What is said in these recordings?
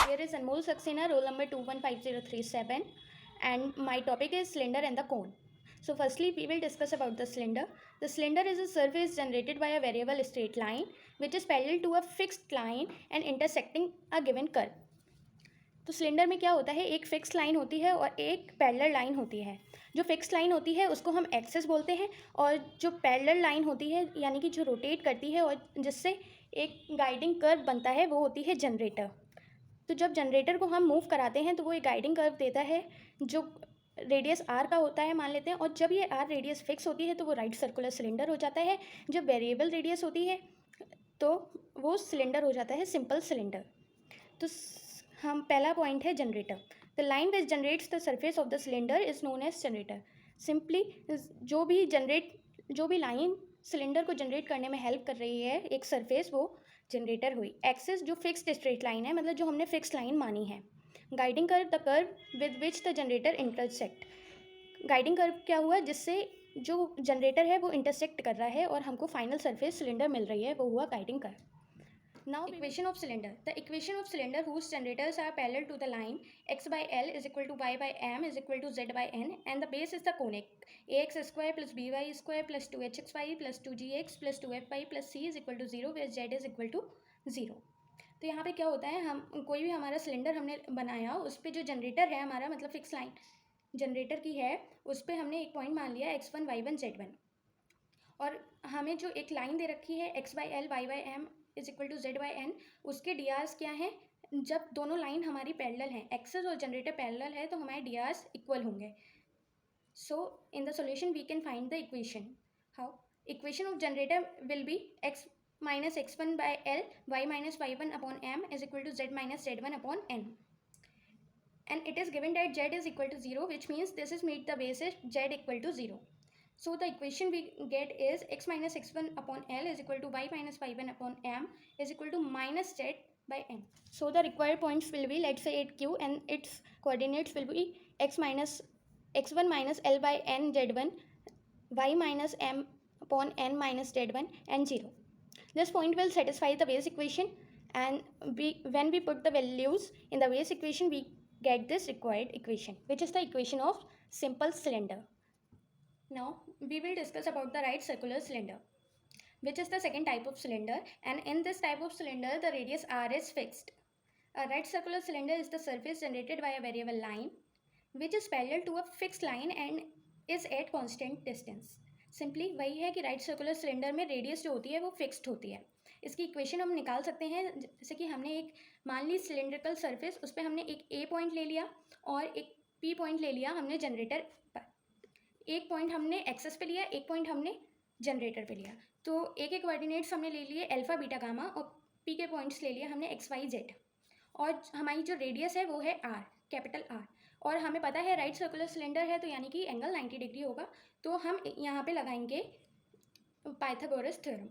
Here is Anmol Saxena, roll number 215037, and my topic is cylinder and the cone. So firstly, we will discuss about the cylinder. The cylinder is a surface generated by a variable straight line which is parallel to a fixed line and intersecting a given curve. तो cylinder में क्या होता है, एक fix line होती है और एक पैरेलल लाइन होती है. जो फिक्स लाइन होती है उसको हम एक्सिस बोलते हैं, और जो पैरेलल लाइन होती है यानी कि जो रोटेट करती है और जिससे एक गाइडिंग कर्व बनता है वो होती है जनरेटर. तो जब जनरेटर को हम मूव कराते हैं तो वो एक गाइडिंग कर्व देता है जो रेडियस आर का होता है मान लेते हैं, और जब ये आर रेडियस फिक्स होती है तो वो राइट सर्कुलर सिलेंडर हो जाता है. जब वेरिएबल रेडियस होती है तो वो सिलेंडर हो जाता है सिंपल सिलेंडर. तो हम पहला पॉइंट है generator. The line which generates the surface of the cylinder is known as generator. Simply जो भी लाइन सिलेंडर को जनरेट करने में हेल्प कर रही है एक सरफेस, वो जनरेटर हुई. एक्सिस जो फिक्स्ड स्ट्रेट लाइन है, मतलब जो हमने फिक्स लाइन मानी है. Guiding curve the curve with which the generator intersect. Guiding curve क्या हुआ, जिससे जो जनरेटर है वो इंटरसेक्ट कर रहा है और हमको फाइनल सरफेस सिलेंडर मिल रही है, वो हुआ guiding curve. Now equation of cylinder. The equation of cylinder whose generators are parallel to the line x by L is equal to y by m is equal to z by n, and the base is the conic ax square plus by square plus 2hxy plus 2gx plus 2fy plus c is equal to 0 where z is equal to 0. तो यहाँ पे क्या होता है, हम कोई भी हमारा सिलेंडर हमने बनाया, उस पर जो जनरेटर है हमारा, मतलब फिक्स लाइन जनरेटर की है, उस पर हमने एक पॉइंट मान लिया x1 y1 z1, और हमें जो एक लाइन दे रखी है x by L y by m is equal to z by n, उसके डी आर्स क्या हैं. जब दोनों लाइन हमारी पैरेलल हैं, एक्सेस और जनरेटर पैरेलल है, तो हमारे डी आर्स इक्वल होंगे. So in the solution we can find the equation. How? Equation of generator will be x minus x1 by l y minus y1 upon m is equal to z minus z1 upon n, and it is given that z is equal to 0, which means this is meet the basis z equal to 0. So the equation we get is x minus x1 upon L is equal to y minus y1 upon m is equal to minus z by n. So the required points will be, let's say, at Q, and its coordinates will be x1 minus L by n z1, y minus m upon n minus z1, and 0. This point will satisfy the base equation, and when we put the values in the base equation we get this required equation, which is the equation of simple cylinder. Now we will discuss about the right circular cylinder, which is the second type of cylinder, and in this type of cylinder the radius r is fixed. A right circular cylinder is the surface generated by a variable line which is parallel to a fixed line and is at constant distance. Simply वही है कि right circular cylinder में radius जो होती है वो fixed होती है. इसकी इक्वेशन हम निकाल सकते हैं, जैसे कि हमने एक मान ली सिलेंड्रिकल सरफेस, उस पर हमने एक ए पॉइंट ले लिया और एक पी पॉइंट ले लिया हमने जनरेटर पर. एक पॉइंट हमने एक्सेस पे लिया, एक पॉइंट हमने जनरेटर पे लिया. तो एक एक कोऑर्डिनेट्स हमने ले लिए अल्फा बीटा गामा, और पी के पॉइंट्स ले लिए हमने एक्स वाई जेड, और हमारी जो रेडियस है वो है आर, कैपिटल आर. और हमें पता है राइट सर्कुलर सिलेंडर है तो यानी कि एंगल 90 डिग्री होगा, तो हम यहाँ पे लगाएंगे Pythagoras theorem.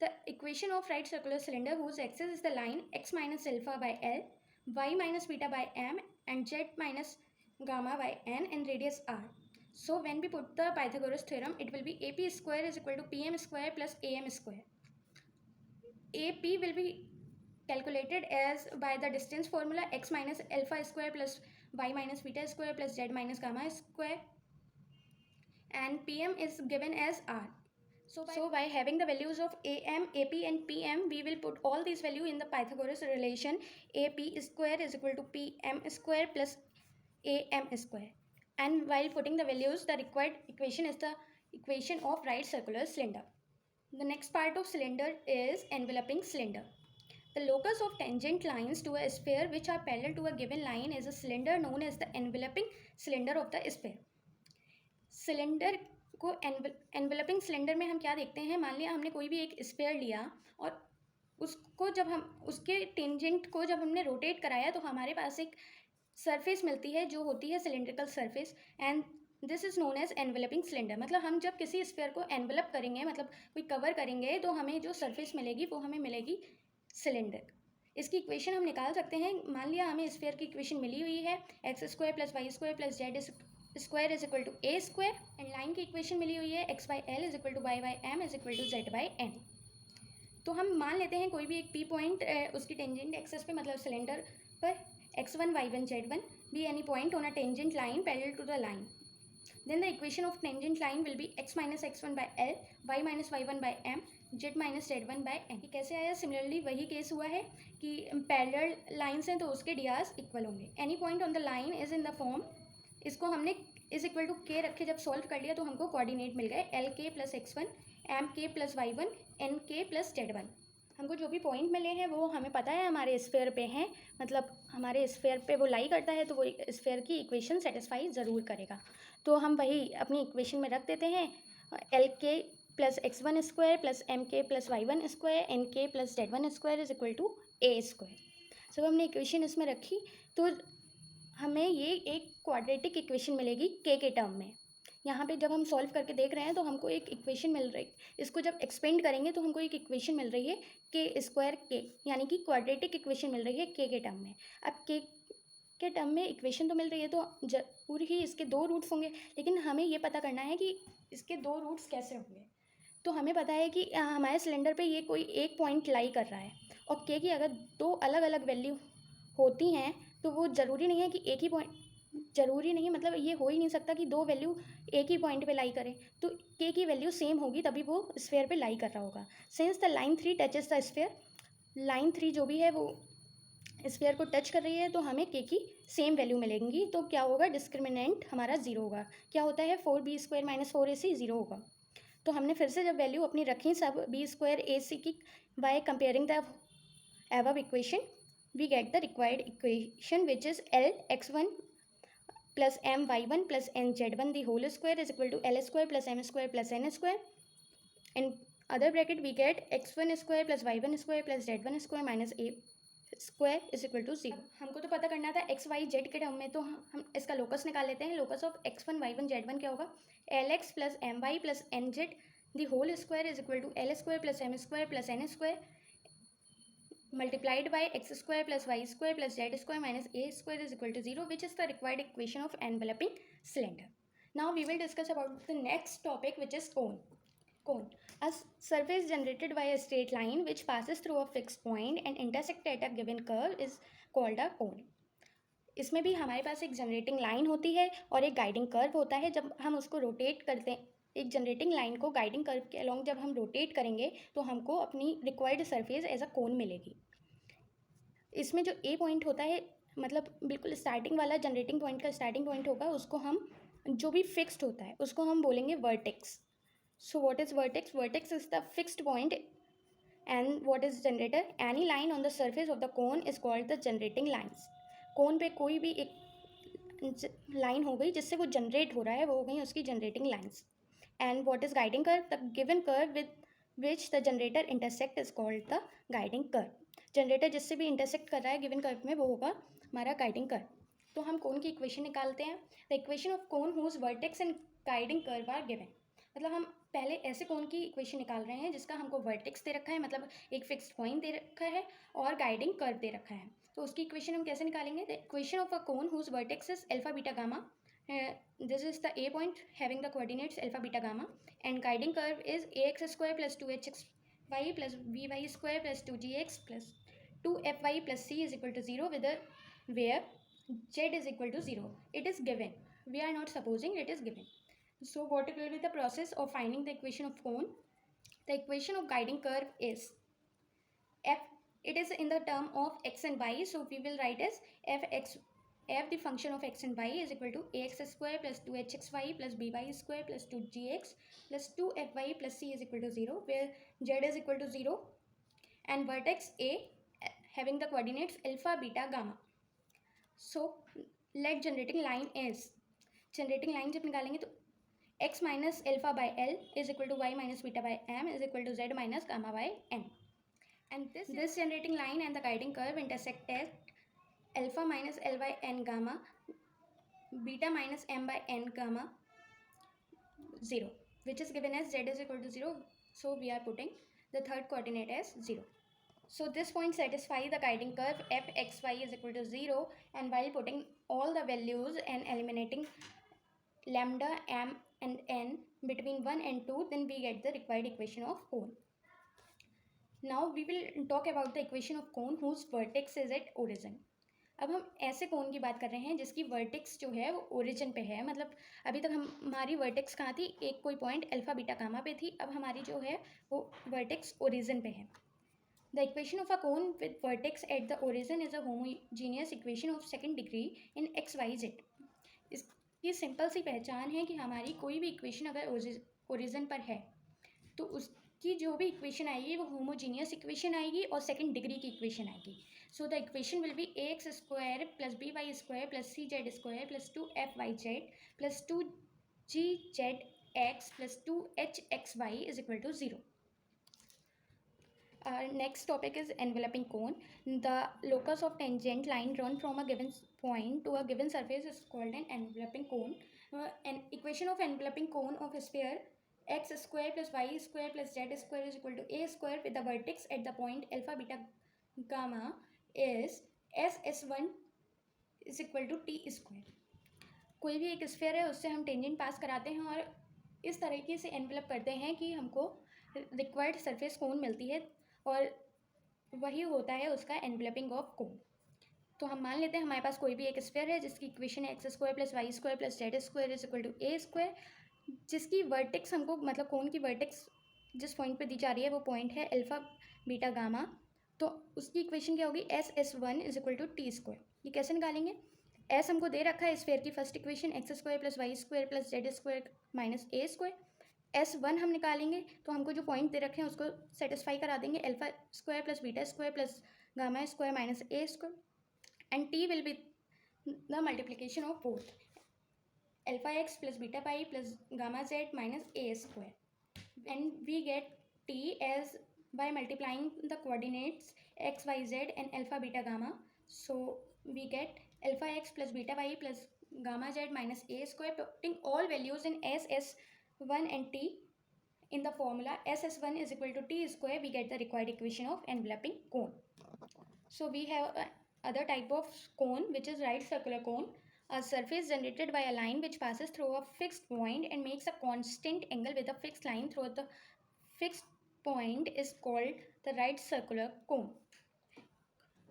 The equation of right circular cylinder whose axis is the line x minus alpha by l, y minus beta by m, and z minus gamma by n, and radius r. So when we put the Pythagoras theorem, it will be AP square is equal to PM square plus AM square. AP will be calculated as by the distance formula x minus alpha square plus y minus beta square plus z minus gamma square, and PM is given as R. So by having the values of AM, AP and PM, we will put all these value in the Pythagoras relation. AP square is equal to PM square plus AM square. And while putting the values, the required equation is the equation of right circular cylinder. The next part of cylinder is enveloping cylinder. The locus of tangent lines to a sphere which are parallel to a given line is a cylinder known as the enveloping cylinder of the sphere. Cylinder को enveloping cylinder में हम क्या देखते हैं, मान लिया हमने कोई भी एक स्फीयर लिया और उसको जब हम उसके टेंजेंट को जब हमने रोटेट कराया तो हमारे पास एक सरफेस मिलती है जो होती है cylindrical surface, and this is known as enveloping cylinder. मतलब हम जब किसी स्फीयर को एनवेलप करेंगे, मतलब कोई कवर करेंगे, तो हमें जो सरफेस मिलेगी वो हमें मिलेगी सिलेंडर. इसकी इक्वेशन हम निकाल सकते हैं. मान लिया हमें स्फीयर की इक्वेशन मिली हुई है x square plus y square plus z square is equal to a square, and line की इक्वेशन मिली हुई है x by l is equal to y by m is equal to z by n. तो हम मान लेते हैं कोई भी एक P पॉइंट उसकी टेंजेंट एक्सेस पे, मतलब सिलेंडर पर x1 y1 z1 be any point on a tangent line parallel to the line. Then the equation of tangent line will be x minus x1 by L, y minus y1 by m, z minus z1 by n. कैसे आया? Similarly वही case हुआ है कि parallel lines हैं तो उसके Diaz equal होंगे. Any point on the line is in the form, इसको हमने इज इक्वल टू के रखे जब सॉल्व कर लिया तो हमको कोऑर्डिनेट मिल गए L k plus x1, M k plus y1, N k plus z1. हमको जो भी पॉइंट मिले हैं वो हमें पता है हमारे स्फेयर पे हैं, मतलब हमारे स्फेयर पे वो लाई करता है तो वो स्फेयर की इक्वेशन सेटिस्फाई ज़रूर करेगा. तो हम वही अपनी इक्वेशन में रख देते हैं, l k plus x1 square plus m k plus y1 square n k plus z1 square is equal to a square. So हमने इक्वेशन इसमें रखी तो हमें ये एक क्वाड्रेटिक इक्वेशन मिलेगी के टर्म में. यहाँ पे जब हम सॉल्व करके देख रहे हैं तो हमको एक इक्वेशन मिल रही, इसको जब एक्सपेंड करेंगे तो हमको एक इक्वेशन मिल रही है के स्क्वायर के, यानी कि क्वाड्रेटिक इक्वेशन मिल रही है के टर्म में. अब के टर्म में इक्वेशन तो मिल रही है तो जरूर ही इसके दो रूट्स होंगे, लेकिन हमें ये पता करना है कि इसके दो रूट्स कैसे होंगे. तो हमें पता है कि हमारे सिलेंडर पे ये कोई एक पॉइंट लाई कर रहा है और के की अगर दो अलग अलग वैल्यू होती हैं तो वो ज़रूरी नहीं है कि एक ही पॉइंट, ज़रूरी नहीं है मतलब ये हो ही नहीं सकता कि दो वैल्यू एक ही पॉइंट पे लाई करें. तो के की वैल्यू सेम होगी तभी वो स्फेयर पे लाई कर रहा होगा. Since the line 3 touches the sphere, line 3 जो भी है वो स्फेयर को टच कर रही है तो हमें के की सेम वैल्यू मिलेंगी. तो क्या होगा? डिस्क्रिमिनेंट हमारा ज़ीरो होगा. क्या होता है? 4b square minus 4ac zero होगा. तो हमने फिर से जब वैल्यू अपनी रखी सब b स्क्वायर ac की by comparing the above equation we get the required equation which is L x1 plus m y1 plus n z1 the whole square is equal to L square plus m square plus n square. In other bracket we get x1 square plus y1 square plus z1 square minus a square is equal to zero. हमको तो पता करना था x y z के term में, तो हम इसका लोकस निकाल लेते हैं. Locus of x1 y1 z1 क्या होगा? L x plus m y plus n z the whole square is equal to l square plus m square plus n square multiplied by x square plus y square plus z square minus a square is equal to 0, which is the required equation of enveloping cylinder. Now we will discuss about the next topic, which is cone. Cone, a surface generated by a straight line which passes through a fixed point and intersect at a given curve is called a cone. इसमें भी हमारे पास एक generating line होती है और एक guiding curve होता है. जब हम उसको रोटेट करते हैं, एक जनरेटिंग लाइन को गाइडिंग कर्व के अलॉन्ग जब हम रोटेट करेंगे तो हमको अपनी रिक्वायर्ड सरफेस एज अ कोन मिलेगी. इसमें जो ए पॉइंट होता है, मतलब बिल्कुल स्टार्टिंग वाला जनरेटिंग पॉइंट का स्टार्टिंग पॉइंट होगा, उसको हम जो भी फिक्स्ड होता है उसको हम बोलेंगे vertex. So what is vertex? Vertex is the fixed point. And what is generator? Any line on the surface of the cone is called the generating lines. Cone पे कोई भी एक लाइन हो गई जिससे वो जनरेट हो रहा है, वो हो गई उसकी generating lines. And what is guiding curve? The given curve with which the generator intersect is called the guiding curve. Generator जिससे भी इंटरसेक्ट कर रहा है गिवन कर्व में वो होगा हमारा गाइडिंग कर्व. तो हम कोन की इक्वेशन निकालते हैं. The equation of cone whose vertex and guiding curve are given. मतलब हम पहले ऐसे कोन की इक्वेशन निकाल रहे हैं जिसका हमको वर्टेक्स दे रखा है, मतलब एक फिक्स्ड पॉइंट दे रखा है, और गाइडिंग कर्व दे रखा है. तो उसकी इक्वेशन हम कैसे निकालेंगे? The equation of a cone whose vertex is alpha beta gamma. This is the A point having the coordinates alpha beta gamma, and guiding curve is ax square plus 2hxy plus vy square plus 2gx plus 2fy plus c is equal to 0 where z is equal to 0. It is given. We are not supposing, it is given. So what will be the process of finding the equation of cone? The equation of guiding curve is f. It is in the term of x and y, so we will write as f the function of x and y is equal to ax square plus 2hxy plus by square plus 2gx plus 2fy plus c is equal to 0, where z is equal to 0 and vertex a having the coordinates alpha beta gamma. So let generating line is, generating line जब निकालेंगे तो x minus alpha by L is equal to y minus beta by m is equal to z minus gamma by n. And this generating line and the guiding curve intersect at alpha minus L by n gamma, beta minus m by n gamma 0, which is given as z is equal to 0. So we are putting the third coordinate as 0. So this point satisfies the guiding curve fxy is equal to 0, and while putting all the values and eliminating lambda, m and n between 1 and 2, then we get the required equation of cone. Now we will talk about the equation of cone whose vertex is at origin. अब हम ऐसे कोन की बात कर रहे हैं जिसकी vertex जो है वो ओरिजिन पे है, मतलब अभी तक हमारी वर्टेक्स कहाँ थी, एक कोई पॉइंट अल्फा बीटा गामा पे थी, अब हमारी जो है वो वर्टेक्स ओरिजिन पे है। The equation of a cone with vertex at the origin is a homogeneous equation of second degree in x y z. इसकी सिंपल सी पहचान है कि हमारी कोई भी इक्वेशन अगर ओरिजिन पर है तो उसकी जो भी इक्वेशन आएगी वो होमोजीनियस इक्वेशन आएगी और सेकंड डिग्री की इक्वेशन आएगी। So the equation will be a x square plus b y square plus c z square plus 2f(y)z plus 2g(z)x plus 2h(x)y is equal to 0. Our next topic is enveloping cone. The locus of tangent line drawn from a given point to a given surface is called an enveloping cone. An equation of enveloping cone of a sphere x square plus y square plus z square is equal to a square with the vertex at the point alpha beta gamma is s1 is equal to t square. कोई भी एक sphere है उससे हम tangent पास कराते हैं और इस तरीके से एनवेलप करते हैं कि हमको रिक्वायर्ड सरफेस कोन मिलती है और वही होता है उसका एनवेलपिंग ऑफ कोन। तो हम मान लेते हैं हमारे पास कोई भी एक स्फीयर है जिसकी इक्वेशन है x square plus y square plus z square is equal to a square, जिसकी वर्टेक्स हमको मतलब कोन की वर्टेक्स जिस पॉइंट पे दी जा रही है वो पॉइंट है अल्फा बीटा गामा। तो उसकी इक्वेशन क्या होगी, s1 is equal to t square. ये कैसे निकालेंगे, एस हमको दे रखा है स्फीयर की first equation x square plus y square plus z square minus a square. s1 हम निकालेंगे तो हमको जो पॉइंट दे रखे हैं उसको सेटिस्फाई करा देंगे, alpha square plus beta square plus gamma square minus a square and T will be the multiplication of both alpha x plus beta pi plus gamma z minus a square, and we get t as by multiplying the coordinates x y z and alpha beta gamma. So we get alpha x plus beta y plus gamma z minus a square, putting all values in s1 and t in the formula ss1 is equal to t square, we get the required equation of enveloping cone. So we have other type of cone which is right circular cone, a surface generated by a line which passes through a fixed point and makes a constant angle with a fixed line through the fixed point is called the right circular cone.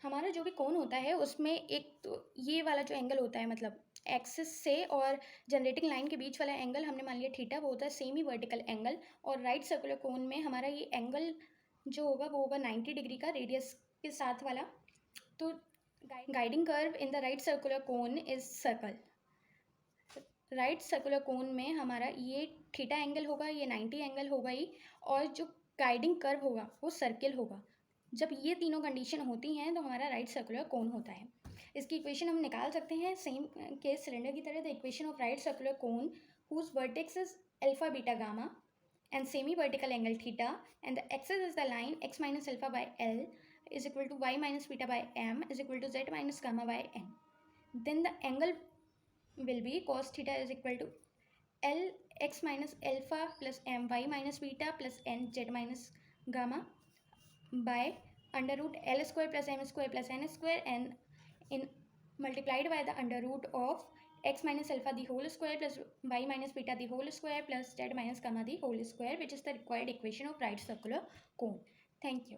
हमारा जो भी कोन होता है उसमें एक तो ये वाला जो एंगल होता है मतलब एक्सिस से और जनरेटिंग लाइन के बीच वाला एंगल हमने मान लिया थीटा, वो होता है सेमी वर्टिकल एंगल, और राइट सर्कुलर कोन में हमारा ये एंगल जो होगा वो होगा 90 डिग्री का रेडियस के साथ वाला। तो guiding curve in the right circular cone is circle. Right circular कोन में हमारा ये थीटा एंगल होगा, ये 90 एंगल होगा ही, और जो गाइडिंग कर्व होगा वो सर्किल होगा। जब ये तीनों कंडीशन होती हैं तो हमारा राइट सर्कुलर कोन होता है। इसकी इक्वेशन हम निकाल सकते हैं सेम केस सिलेंडर की तरह। The equation of right circular cone whose vertex is alpha beta gamma and semi vertical angle theta, and the axis is the line x minus alpha by L is equal to y minus beta by m is equal to z minus gamma by n. Then the angle will be cos theta is equal to L x minus alpha plus m y minus beta plus n z minus gamma by under root L square plus m square plus n square, and in multiplied by the under root of x minus alpha the whole square plus y minus beta the whole square plus z minus gamma the whole square, which is the required equation of right circular cone. Thank you.